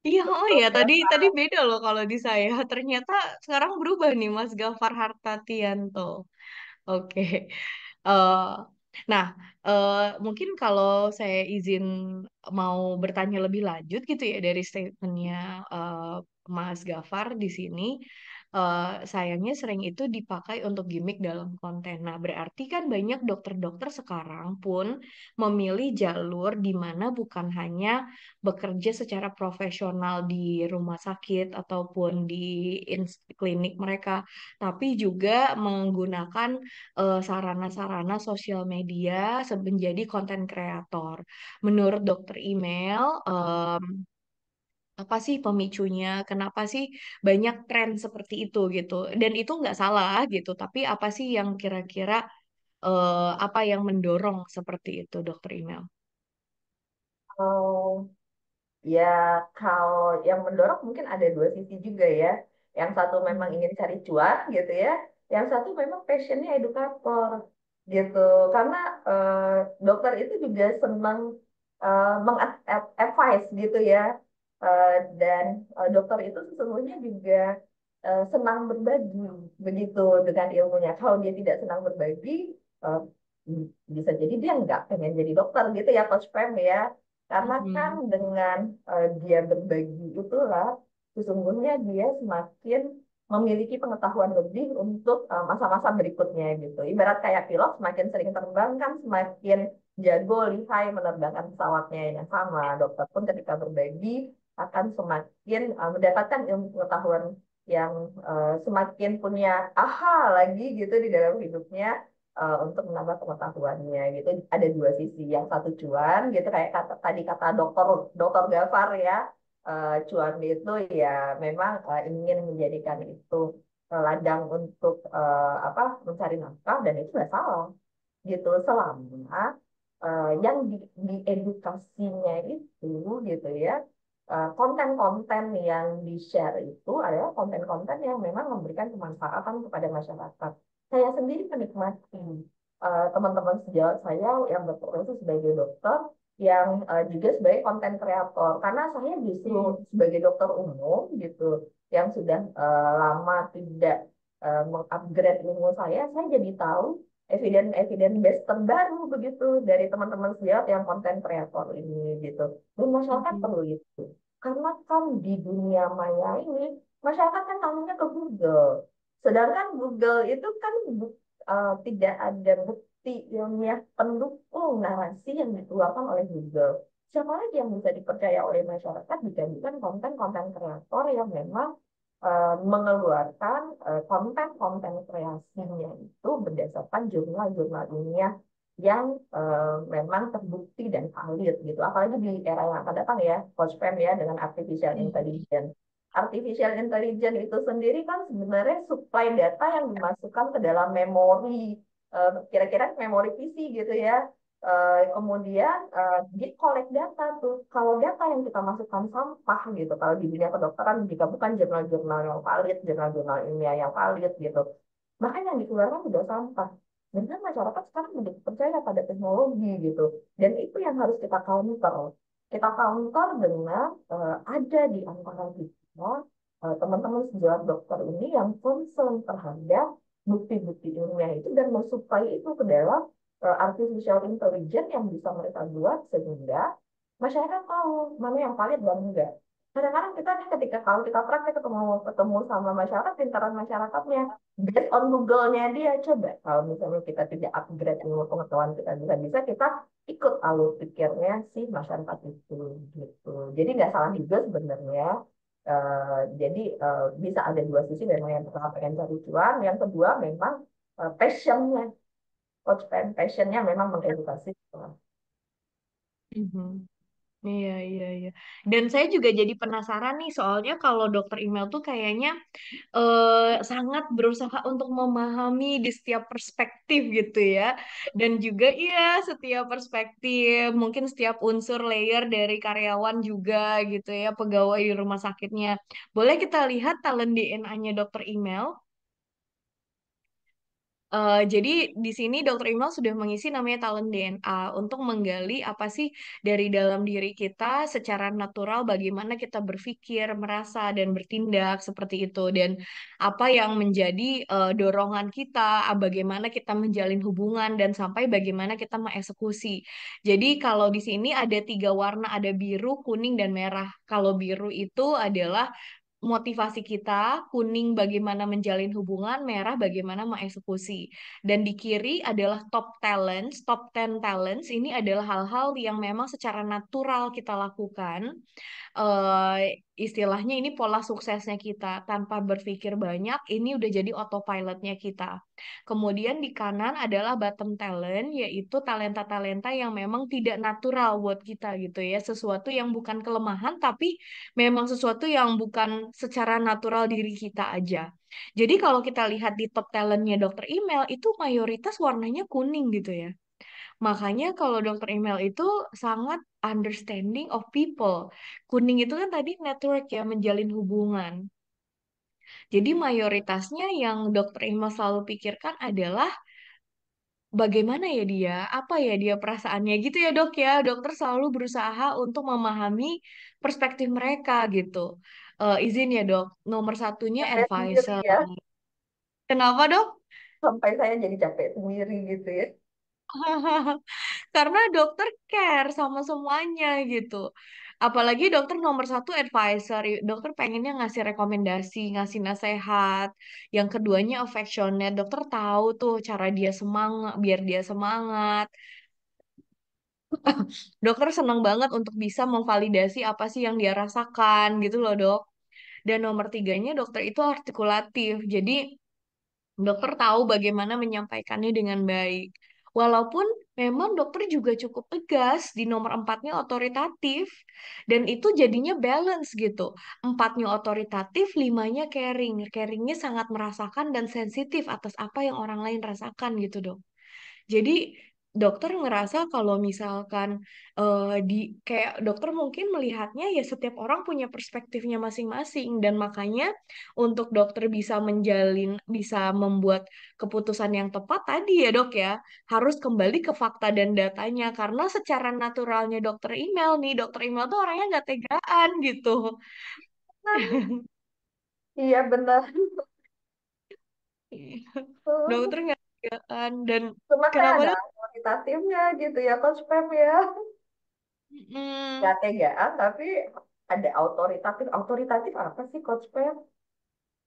Iya, oh iya tadi tadi beda loh kalau di saya. Ternyata sekarang berubah nih Mas Gafar Hartatianto. Oke. Eh, nah, eh, mungkin kalau saya izin mau bertanya lebih lanjut gitu ya dari statementnya Mas Gafar di sini, sayangnya sering itu dipakai untuk gimmick dalam konten. Nah, berarti kan banyak dokter-dokter sekarang pun memilih jalur di mana bukan hanya bekerja secara profesional di rumah sakit ataupun di klinik mereka, tapi juga menggunakan sarana-sarana sosial media menjadi konten kreator. Menurut dokter email, apa sih pemicunya? Kenapa sih banyak tren seperti itu gitu? Dan itu nggak salah gitu, tapi apa sih yang kira-kira apa yang mendorong seperti itu, dokter email? Oh, ya, kalau yang mendorong mungkin ada dua sisi juga ya. Yang satu memang Hmm. ingin cari cuan gitu ya. Yang satu memang passionnya edukator gitu. Karena dokter itu juga senang meng-advise gitu ya. Dan dokter itu sesungguhnya juga senang berbagi begitu dengan ilmunya. Kalau dia tidak senang berbagi, eh, bisa jadi dia nggak pengen jadi dokter gitu ya, Coach Pem ya. Karena kan Hmm. dengan dia berbagi itulah sesungguhnya dia semakin memiliki pengetahuan lebih untuk masa-masa berikutnya gitu. Ibarat kayak pilot semakin sering terbang kan semakin jago lihai menerbangkan pesawatnya yang sama. Dokter pun ketika berbagi akan semakin mendapatkan ilmu pengetahuan yang semakin punya aha lagi gitu di dalam hidupnya untuk menambah pengetahuannya gitu. Ada dua sisi, yang satu cuan gitu kayak tadi kata dokter dokter Gafar ya. Cuan itu ya memang ingin menjadikan itu ladang untuk apa mencari nafkah, dan itu nggak salah gitu selama yang di edukasinya itu gitu ya, konten-konten yang di-share itu adalah konten-konten yang memang memberikan kemanfaatan kepada masyarakat. Saya sendiri menikmati teman-teman sejawat saya yang berprofesi sebagai dokter yang juga sebagai konten kreator, karena saya justru Hmm. sebagai dokter umum gitu yang sudah lama tidak mengupgrade ilmu saya jadi tahu evidence base terbaru begitu dari teman-teman sejawat yang konten kreator ini gitu. Dan masyarakat Hmm. perlu itu. Karena kan di dunia maya ini masyarakat kan tahunya ke Google. Sedangkan Google itu kan tidak ada bukti ilmiah pendukung narasi yang dikeluarkan oleh Google. Siapa lagi yang bisa dipercaya oleh masyarakat dibandingkan konten-konten kreator yang memang mengeluarkan konten-konten kreasinya itu berdasarkan jurnal-jurnal ilmiah yang memang terbukti dan valid gitu. Apalagi di era yang akan datang ya, Coach Pem ya, dengan artificial Hmm. intelligence. Artificial intelligence itu sendiri kan sebenarnya supply data yang dimasukkan ke dalam memori, kira-kira memori PC gitu ya. Kemudian dia collect data tuh. Kalau data yang kita masukkan sampah gitu, kalau di dunia kedokteran jika bukan jurnal-jurnal yang valid, jurnal-jurnal ilmiah yang valid gitu, maka yang dikeluarkan sudah sampah. Dan kan masyarakat sekarang begitu percaya pada teknologi gitu. Dan itu yang harus kita counter. Kita counter dengan ada di antara kita teman-teman sejawat dokter ini yang concern terhadap bukti-bukti ilmiah itu dan mensuplai itu ke dalam artificial intelligence yang bisa mereka buat sehingga masyarakat tahu mana yang valid dan enggak. Kadang-kadang kita nih ketika kalau kita praktek ketemu ketemu sama masyarakat, pintaran masyarakatnya, based on Google-nya dia, coba kalau misalnya kita tidak upgrade ilmu pengetahuan kita bisa-bisa kita ikut alur pikirnya si masyarakat itu gitu. Jadi nggak salah juga sebenarnya. Jadi bisa ada dua sisi, memang yang pertama pengen cari cuan, yang kedua memang passionnya, coach passionnya memang mengedukasi. Mhm. Iya, iya, iya. Dan saya juga jadi penasaran nih, soalnya kalau dokter email tuh kayaknya sangat berusaha untuk memahami di setiap perspektif gitu ya. Dan juga iya, setiap perspektif, mungkin setiap unsur layer dari karyawan juga gitu ya, pegawai di rumah sakitnya. Boleh kita lihat talent DNA-nya dokter email? Jadi di sini Dokter Imal sudah mengisi namanya talent DNA untuk menggali apa sih dari dalam diri kita secara natural, bagaimana kita berpikir, merasa, dan bertindak seperti itu, dan apa yang menjadi dorongan kita, bagaimana kita menjalin hubungan, dan sampai bagaimana kita mengeksekusi. Jadi kalau di sini ada tiga warna, ada biru, kuning, dan merah. Kalau biru itu adalah motivasi kita, kuning bagaimana menjalin hubungan, merah bagaimana mengeksekusi. Dan di kiri adalah top talents, top 10 talents. Ini adalah hal-hal yang memang secara natural kita lakukan, istilahnya ini pola suksesnya kita tanpa berpikir banyak, ini udah jadi autopilotnya kita. Kemudian di kanan adalah bottom talent, yaitu talenta-talenta yang memang tidak natural buat kita gitu ya, sesuatu yang bukan kelemahan tapi memang sesuatu yang bukan secara natural diri kita aja. Jadi kalau kita lihat di top talentnya dokter email itu mayoritas warnanya kuning gitu ya. Makanya kalau dokter email itu sangat understanding of people. Kuning itu kan tadi network ya, menjalin hubungan. Jadi mayoritasnya yang dokter email selalu pikirkan adalah bagaimana ya dia, apa ya dia perasaannya gitu ya dok ya. Dokter selalu berusaha untuk memahami perspektif mereka gitu. Izin ya dok, nomor satunya Capek sendiri advisor. ya, Kenapa dok? sampai saya jadi capek sendiri gitu ya. Karena dokter care sama semuanya gitu. Apalagi dokter nomor satu advisor. Dokter pengennya ngasih rekomendasi, ngasih nasihat. Yang keduanya affectionate. Dokter tahu tuh cara dia semangat, biar dia semangat. Dokter senang banget untuk bisa memvalidasi apa sih yang dia rasakan gitu loh dok. Dan nomor tiganya dokter itu artikulatif. Jadi dokter tahu bagaimana menyampaikannya dengan baik. Walaupun memang dokter juga cukup tegas di nomor empatnya otoritatif. Dan itu jadinya balance gitu. Empatnya otoritatif, limanya caring. Caringnya sangat merasakan dan sensitif atas apa yang orang lain rasakan gitu dok. Jadi dokter ngerasa kalau misalkan di kayak dokter mungkin melihatnya ya setiap orang punya perspektifnya masing-masing dan makanya untuk dokter bisa menjalin bisa membuat keputusan yang tepat tadi ya dok ya harus kembali ke fakta dan datanya karena secara naturalnya dokter email nih dokter email tuh orangnya nggak tegaan gitu. Iya benar. Dokter nggak tegaan dan Cuma saya kenapa ada dok? kualitatifnya gitu ya, Coach Pem ya. Nggak Mm, tegaan, tapi ada autoritatif. Autoritatif apa sih, Coach Pem?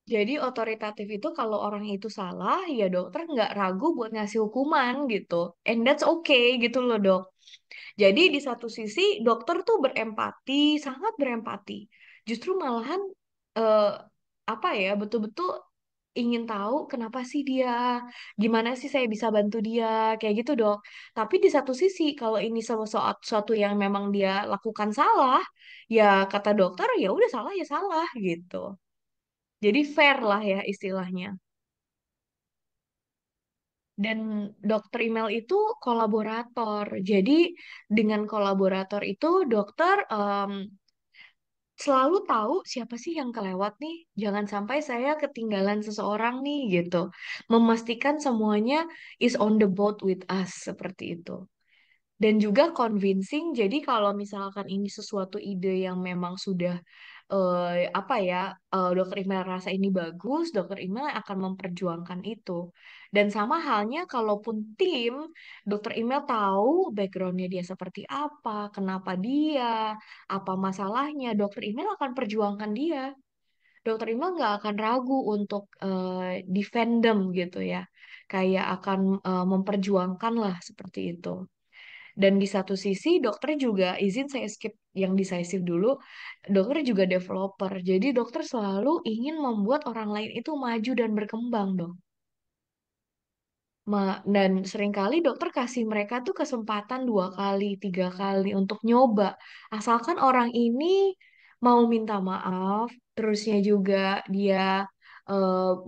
Jadi otoritatif itu kalau orang itu salah, ya dokter nggak ragu buat ngasih hukuman gitu. And that's okay gitu loh dok. Jadi di satu sisi dokter tuh berempati, sangat berempati. Justru malahan eh, apa ya betul-betul ingin tahu kenapa sih dia, gimana sih saya bisa bantu dia, kayak gitu dok. Tapi di satu sisi kalau ini sesuatu yang memang dia lakukan salah, ya kata dokter ya udah salah ya salah gitu. Jadi fair lah ya istilahnya. Dan dokter email itu kolaborator. Jadi dengan kolaborator itu dokter selalu tahu siapa sih yang kelewat nih. Jangan sampai saya ketinggalan seseorang nih gitu. Memastikan semuanya is on the boat with us seperti itu. Dan juga convincing. Jadi kalau misalkan ini sesuatu ide yang memang sudah apa ya, dokter email rasa ini bagus, dokter email akan memperjuangkan itu. Dan sama halnya kalaupun tim, dokter email tahu backgroundnya dia seperti apa, kenapa dia, apa masalahnya, dokter email akan perjuangkan dia. Dokter email nggak akan ragu untuk defend them gitu ya. Kayak akan memperjuangkan lah seperti itu. Dan di satu sisi dokter juga, izin saya skip yang decisive dulu, dokter juga developer. Jadi dokter selalu ingin membuat orang lain itu maju dan berkembang dong. Dan seringkali dokter kasih mereka tuh kesempatan 2 kali, 3 kali untuk nyoba. Asalkan orang ini mau minta maaf, terusnya juga dia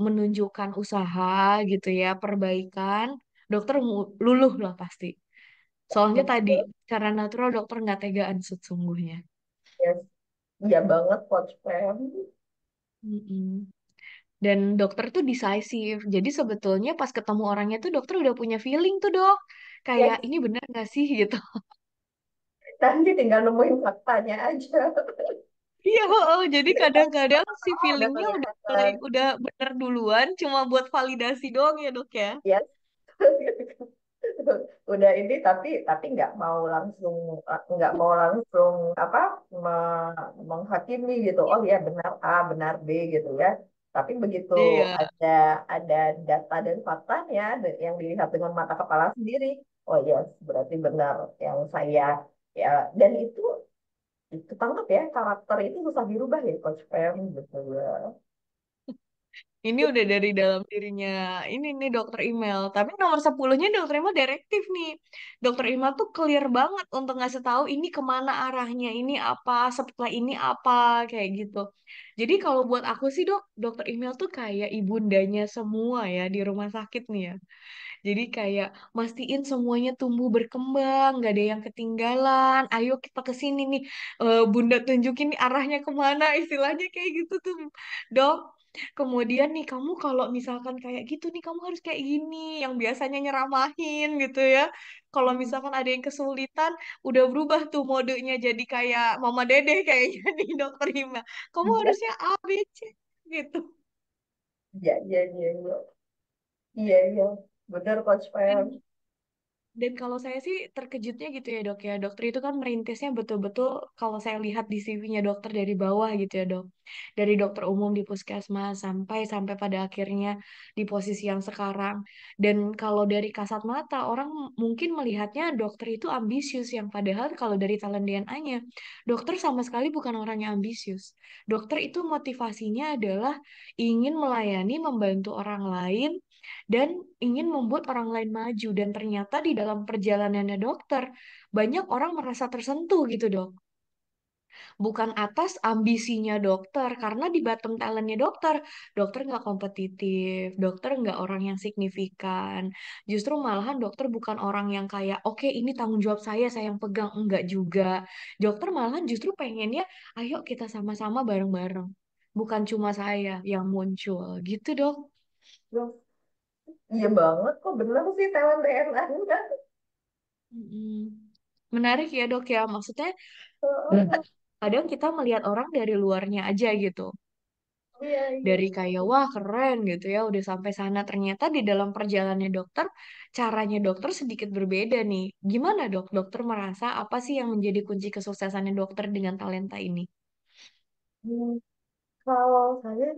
menunjukkan usaha gitu ya, perbaikan, dokter luluh lah pasti. Soalnya tadi, cara natural dokter nggak tegaan sesungguhnya. Yes. Iya banget Coach Pam. Mm-mm. Dan dokter tuh decisive. Jadi sebetulnya pas ketemu orangnya tuh dokter udah punya feeling tuh dok. Kayak Yes. ini benar nggak sih gitu. Nanti tinggal nemuin faktanya aja. Iya, oh, jadi kadang-kadang si Oh, udah feelingnya udah kelihatan. udah bener duluan, cuma buat validasi doang ya dok ya. Yes. Udah ini tapi nggak mau langsung apa menghakimi gitu. Oh ya benar A benar B gitu ya. Tapi begitu Iya. ada ada data dan faktanya yang dilihat dengan mata kepala sendiri, oh yes berarti benar yang saya ya, dan itu tangkap ya, karakter itu susah dirubah ya Coach Pam gitu ya. Ini udah dari dalam dirinya ini nih dokter email. Tapi nomor 10-nya dokter email direktif nih. Dokter email tuh clear banget untuk ngasih tahu ini kemana arahnya, ini apa, setelah ini apa, kayak gitu. Jadi kalau buat aku sih dok, dokter email tuh kayak ibundanya semua ya di rumah sakit nih ya. Jadi kayak mastiin semuanya tumbuh berkembang, gak ada yang ketinggalan. Ayo kita ke sini nih, Bunda tunjukin nih arahnya kemana, istilahnya kayak gitu tuh, dok. Kemudian nih kamu kalau misalkan kayak gitu nih kamu harus kayak gini, yang biasanya nyeramahin gitu ya. Kalau misalkan ada yang kesulitan, udah berubah tuh modenya jadi kayak Mama Dede kayaknya nih dokter Hima. Kamu Iya harusnya A, B, C gitu. iya iya iya iya iya iya. Benar Coach Pam. Dan kalau saya sih terkejutnya gitu ya dok ya. Dokter itu kan merintisnya betul-betul kalau saya lihat di CV-nya dokter dari bawah gitu ya dok. Dari dokter umum di puskesmas sampai sampai pada akhirnya di posisi yang sekarang. Dan kalau dari kasat mata orang mungkin melihatnya dokter itu ambisius yang padahal kalau dari talent DNA-nya dokter sama sekali bukan orang yang ambisius. Dokter itu motivasinya adalah ingin melayani, membantu orang lain dan ingin membuat orang lain maju. Dan ternyata di dalam perjalanannya dokter, banyak orang merasa tersentuh gitu dok. Bukan atas ambisinya dokter, karena di bottom talentnya dokter, dokter nggak kompetitif, dokter nggak orang yang signifikan. Justru malahan dokter bukan orang yang kayak, oke ini tanggung jawab saya yang pegang. Enggak juga. Dokter malahan justru pengennya, ayo kita sama-sama bareng-bareng. Bukan cuma saya yang muncul, gitu dok. Iya banget kok, bener sih talent DNA-nya. Mm-mm. Menarik ya dok ya, maksudnya kadang kita melihat orang dari luarnya aja gitu. Iya, iya. Dari kayak wah keren gitu ya udah sampai sana. Ternyata di dalam perjalanannya dokter, caranya dokter sedikit berbeda nih. Gimana dok? Dokter merasa apa sih yang menjadi kunci kesuksesannya dokter dengan talenta ini? Hmm, kalau saya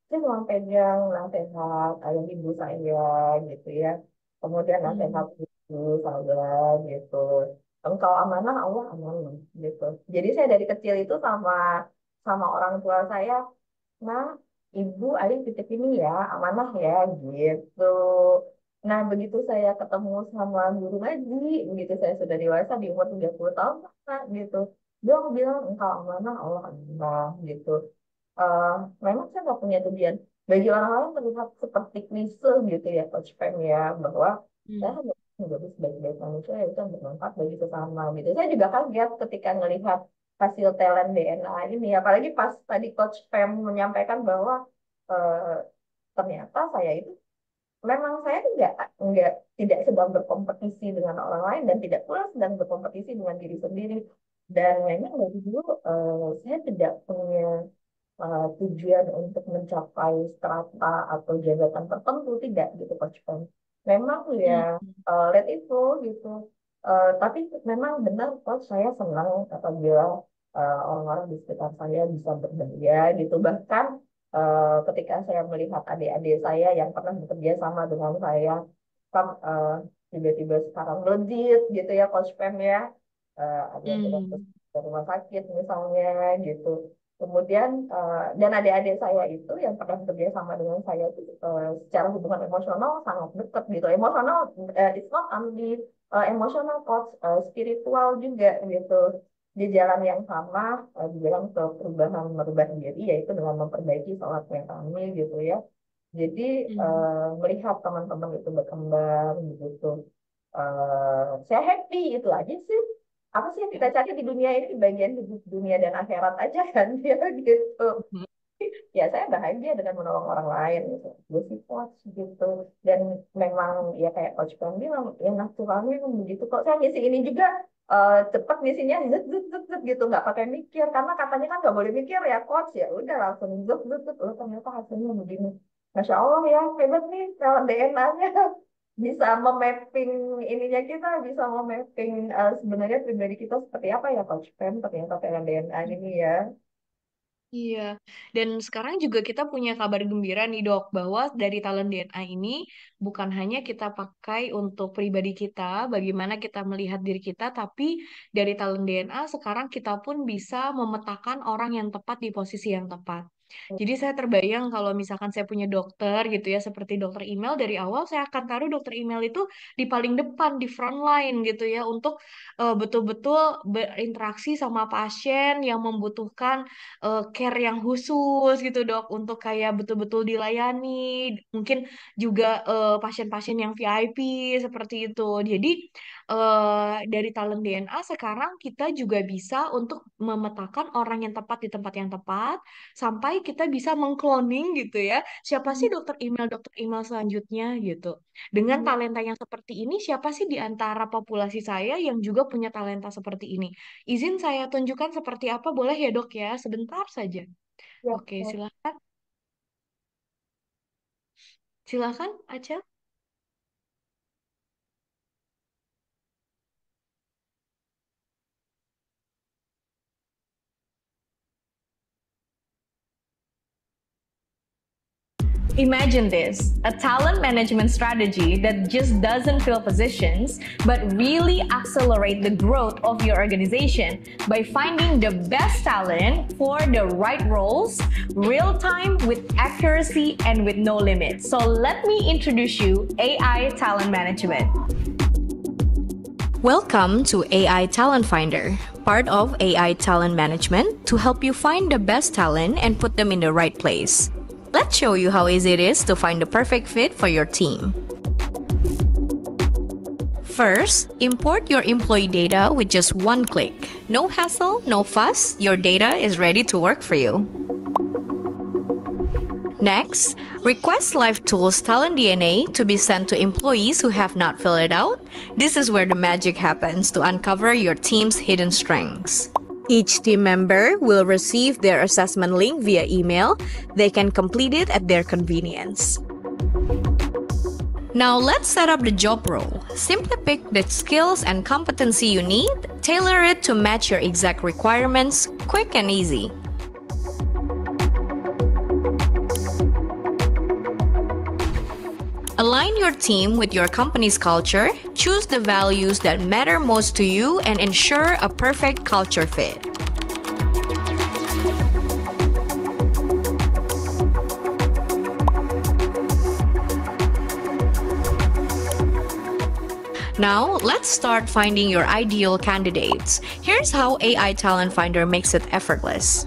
memang pegang nasihat ayah ibu saya gitu ya. Kemudian nasihat Hmm. ibu saya gitu. Engkau amanah, Allah amanah gitu. Jadi saya dari kecil itu sama sama orang tua saya, nah, ibu Arin titip ini ya, amanah ya, gitu. Nah, begitu saya ketemu sama guru ngaji, begitu saya sudah dewasa di umur 30 tahun, nah, gitu. Dia bilang, engkau amanah, Allah amanah, gitu. Eh, Memang saya nggak punya tujuan. Bagi orang lain terlihat seperti klise gitu ya, Coach Pem ya, bahwa saya Hmm. hanya menjadi sebaik-baik manusia itu yang bermanfaat bagi sesama gitu. Saya juga kaget ketika melihat hasil talent DNA ini, apalagi pas tadi Coach Pem menyampaikan bahwa eh, ternyata saya itu memang saya nggak tidak sedang berkompetisi dengan orang lain dan tidak pula sedang berkompetisi dengan diri sendiri. Dan memang dari dulu saya tidak punya tujuan untuk mencapai strata atau jabatan tertentu, tidak gitu Coach Pam. Memang ya Hmm. let it go gitu. Tapi memang benar Coach, saya senang apabila orang-orang di sekitar saya bisa berbelanja gitu. Bahkan ketika saya melihat adik-adik saya yang pernah bekerja sama dengan saya, kan tiba-tiba sekarang legit gitu ya Coach Pam ya. Ada yang sudah Hmm. ke rumah sakit misalnya gitu. Kemudian dan adik-adik saya itu yang pernah bekerja sama dengan saya itu secara hubungan emosional sangat dekat gitu. Emosional, it's not only emosional, coach, spiritual juga gitu. Di jalan yang sama, di jalan ke perubahan merubah diri, yaitu dengan memperbaiki sholatnya kami gitu ya. Jadi Hmm. melihat teman-teman itu berkembang gitu, saya happy itu aja sih. Apa sih yang kita cari di dunia ini, bagian hidup dunia dan akhirat aja kan ya gitu. Ya saya bahagia dengan menolong orang lain gitu. Gue sih coach gitu. Dan memang ya kayak coach Pam bilang, ya naturalnya emang begitu kok. Saya ngisi ini juga cepet ngisinya zut zut zut zut gitu, nggak pakai mikir karena katanya kan nggak boleh mikir ya coach, ya udah langsung zut zut zut. Oh ternyata hasilnya begini. Masya Allah ya, hebat nih kalau DNA-nya bisa memapping ininya, kita bisa memapping sebenarnya pribadi kita seperti apa ya coach Pam, ternyata lewat DNA ini ya. Iya, dan sekarang juga kita punya kabar gembira nih dok, bahwa dari talent DNA ini bukan hanya kita pakai untuk pribadi kita, bagaimana kita melihat diri kita, tapi dari talent DNA sekarang kita pun bisa memetakan orang yang tepat di posisi yang tepat. Jadi saya terbayang kalau misalkan saya punya dokter gitu ya, seperti dokter email, dari awal saya akan taruh dokter email itu di paling depan, di front line gitu ya, untuk betul-betul berinteraksi sama pasien yang membutuhkan care yang khusus gitu dok, untuk kayak betul-betul dilayani, mungkin juga pasien-pasien yang VIP seperti itu. Jadi dari talent DNA sekarang kita juga bisa untuk memetakan orang yang tepat di tempat yang tepat, sampai kita bisa mengcloning gitu ya, siapa sih dokter email selanjutnya gitu. Dengan talenta yang seperti ini, siapa sih di antara populasi saya yang juga punya talenta seperti ini? Izin saya tunjukkan seperti apa, boleh ya dok ya? Sebentar saja. Ya, Oke, ya. silakan. Silakan, Acel. Imagine this, a talent management strategy that just doesn't fill positions, but really accelerate the growth of your organization by finding the best talent for the right roles, real time, with accuracy, and with no limits. So let me introduce you AI Talent Management. Welcome to AI Talent Finder, part of AI Talent Management to help you find the best talent and put them in the right place. Let's show you how easy it is to find the perfect fit for your team. First, import your employee data with just one click. No hassle, no fuss, your data is ready to work for you. Next, request LiveTools Talent DNA to be sent to employees who have not filled it out. This is where the magic happens to uncover your team's hidden strengths. Each team member will receive their assessment link via email. They can complete it at their convenience. Now let's set up the job role. Simply pick the skills and competency you need, tailor it to match your exact requirements, quick and easy. Align your team with your company's culture, choose the values that matter most to you, and ensure a perfect culture fit. Now, let's start finding your ideal candidates. Here's how AI Talent Finder makes it effortless.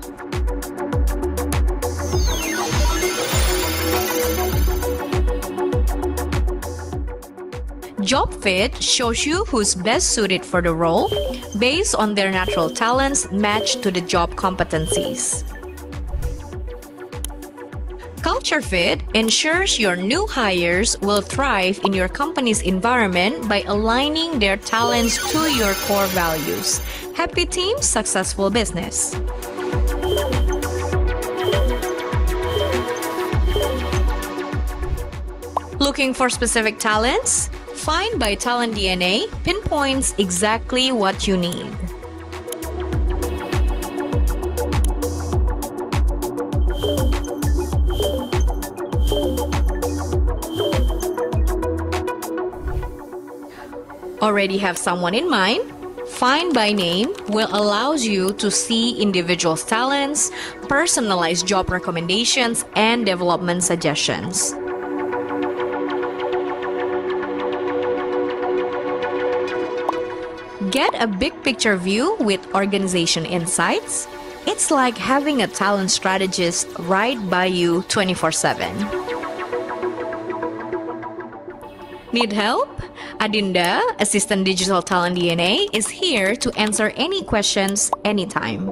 Job Fit shows you who's best suited for the role based on their natural talents matched to the job competencies. Culture culture fit ensures your new hires will thrive in your company's environment by aligning their talents to your core values. Happy team, successful business. Looking for specific talents? Find by Talent DNA pinpoints exactly what you need. Already have someone in mind? Find by name will allows you to see individuals' talents, personalized job recommendations, and development suggestions. Get a big picture view with organization insights. It's like having a talent strategist right by you 24/7. Need help? Adinda, Assistant Digital Talent DNA, is here to answer any questions anytime.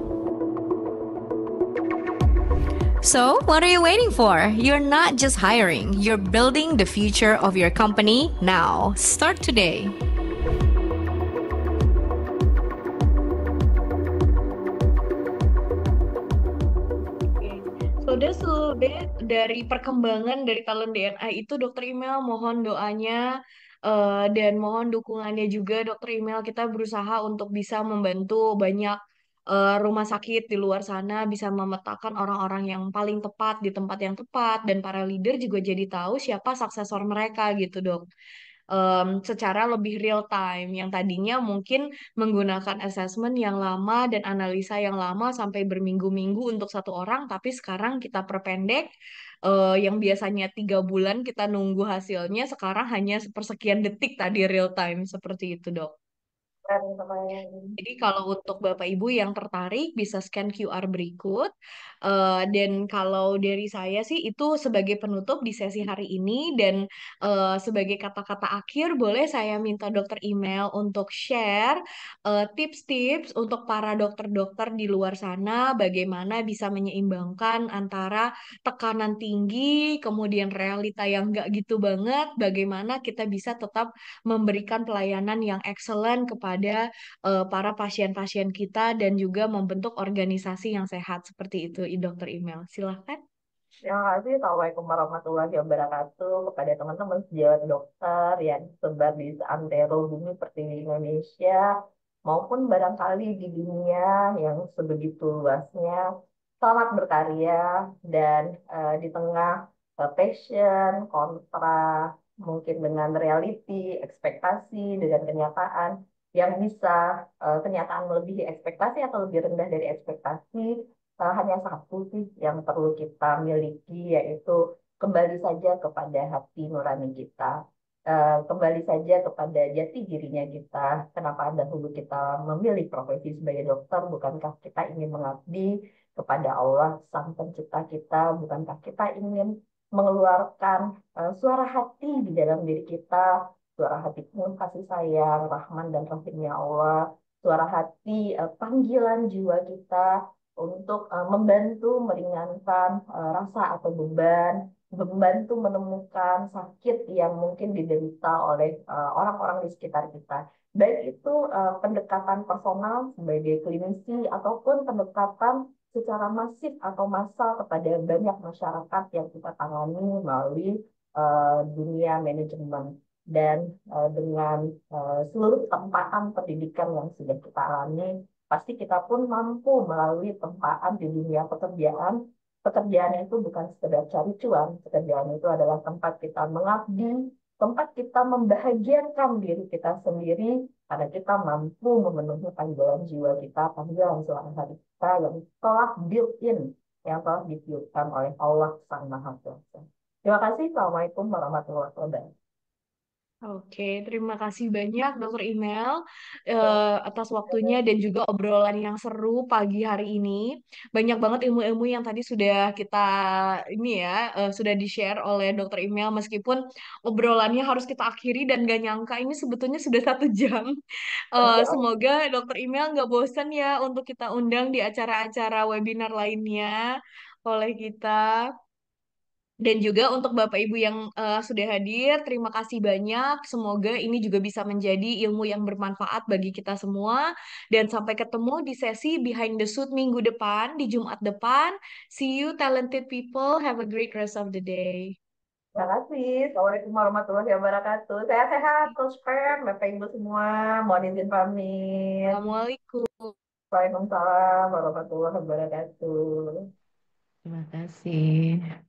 So, what are you waiting for? You're not just hiring, you're building the future of your company now. Start today. So that's a little bit dari perkembangan dari talent DNA itu Dokter Email mohon doanya dan mohon dukungannya juga Dokter Email kita berusaha untuk bisa membantu banyak rumah sakit di luar sana bisa memetakan orang-orang yang paling tepat di tempat yang tepat dan para leader juga jadi tahu siapa suksesor mereka gitu dok. Secara lebih real time yang tadinya mungkin menggunakan assessment yang lama dan analisa yang lama sampai berminggu-minggu untuk satu orang, tapi sekarang kita perpendek yang biasanya 3 bulan kita nunggu hasilnya, sekarang hanya sepersekian detik tadi real time seperti itu, Dok. Keren. Jadi kalau untuk Bapak Ibu yang tertarik bisa scan QR berikut. Dan kalau dari saya sih itu sebagai penutup di sesi hari ini dan sebagai kata-kata akhir boleh saya minta dokter email untuk share tips-tips untuk para dokter-dokter di luar sana bagaimana bisa menyeimbangkan antara tekanan tinggi kemudian realita yang nggak gitu banget, bagaimana kita bisa tetap memberikan pelayanan yang excellent kepada para pasien-pasien kita dan juga membentuk organisasi yang sehat seperti itu, Dokter Email. Silahkan. Terima kasih. Assalamualaikum warahmatullahi wabarakatuh kepada teman-teman sejawat dokter yang tersebar di seantero bumi pertiwi Indonesia maupun barangkali di dunia yang sebegitu luasnya. Selamat berkarya dan di tengah passion, kontra, mungkin dengan reality, ekspektasi, dengan kenyataan yang bisa kenyataan melebihi ekspektasi atau lebih rendah dari ekspektasi hanya satu sih yang perlu kita miliki, yaitu kembali saja kepada hati nurani kita. Kembali saja kepada jati dirinya kita. Kenapa dahulu kita memilih profesi sebagai dokter? Bukankah kita ingin mengabdi kepada Allah, Sang Pencipta kita? Bukankah kita ingin mengeluarkan suara hati di dalam diri kita? Suara hati penuh kasih sayang, Rahman dan Rahimnya Allah. Suara hati panggilan jiwa kita untuk membantu meringankan rasa atau beban, membantu menemukan sakit yang mungkin diderita oleh orang-orang di sekitar kita. Baik itu pendekatan personal sebagai klinisi ataupun pendekatan secara masif atau massal kepada banyak masyarakat yang kita tangani melalui dunia manajemen dan dengan seluruh tempatan pendidikan yang sudah kita alami pasti kita pun mampu melalui tempaan di dunia pekerjaan. Pekerjaan itu bukan sekedar cari cuan, pekerjaan itu adalah tempat kita mengabdi, tempat kita membahagiakan diri kita sendiri, karena kita mampu memenuhi panggilan jiwa kita, panggilan suara hati kita yang telah built-in, yang telah dibuild-kan oleh Allah Sang Maha Kuasa. Terima kasih. Assalamualaikum warahmatullahi wabarakatuh. Oke, terima kasih banyak Dokter Email atas waktunya dan juga obrolan yang seru pagi hari ini. Banyak banget ilmu-ilmu yang tadi sudah kita ini ya sudah di-share oleh Dokter Email meskipun obrolannya harus kita akhiri dan gak nyangka ini sebetulnya sudah 1 jam. Semoga Dokter Email nggak bosan ya untuk kita undang di acara-acara webinar lainnya oleh kita. Dan juga untuk Bapak Ibu yang sudah hadir, terima kasih banyak. Semoga ini juga bisa menjadi ilmu yang bermanfaat bagi kita semua. Dan sampai ketemu di sesi Behind the Suit minggu depan, di Jumat depan. See you, talented people. Have a great rest of the day. Terima kasih. Assalamualaikum warahmatullahi wabarakatuh. Sehat-sehat, Coach Pem, Bapak Ibu semua. Mohon izin pamit. Assalamualaikum. Waalaikumsalam warahmatullahi wabarakatuh. Terima kasih.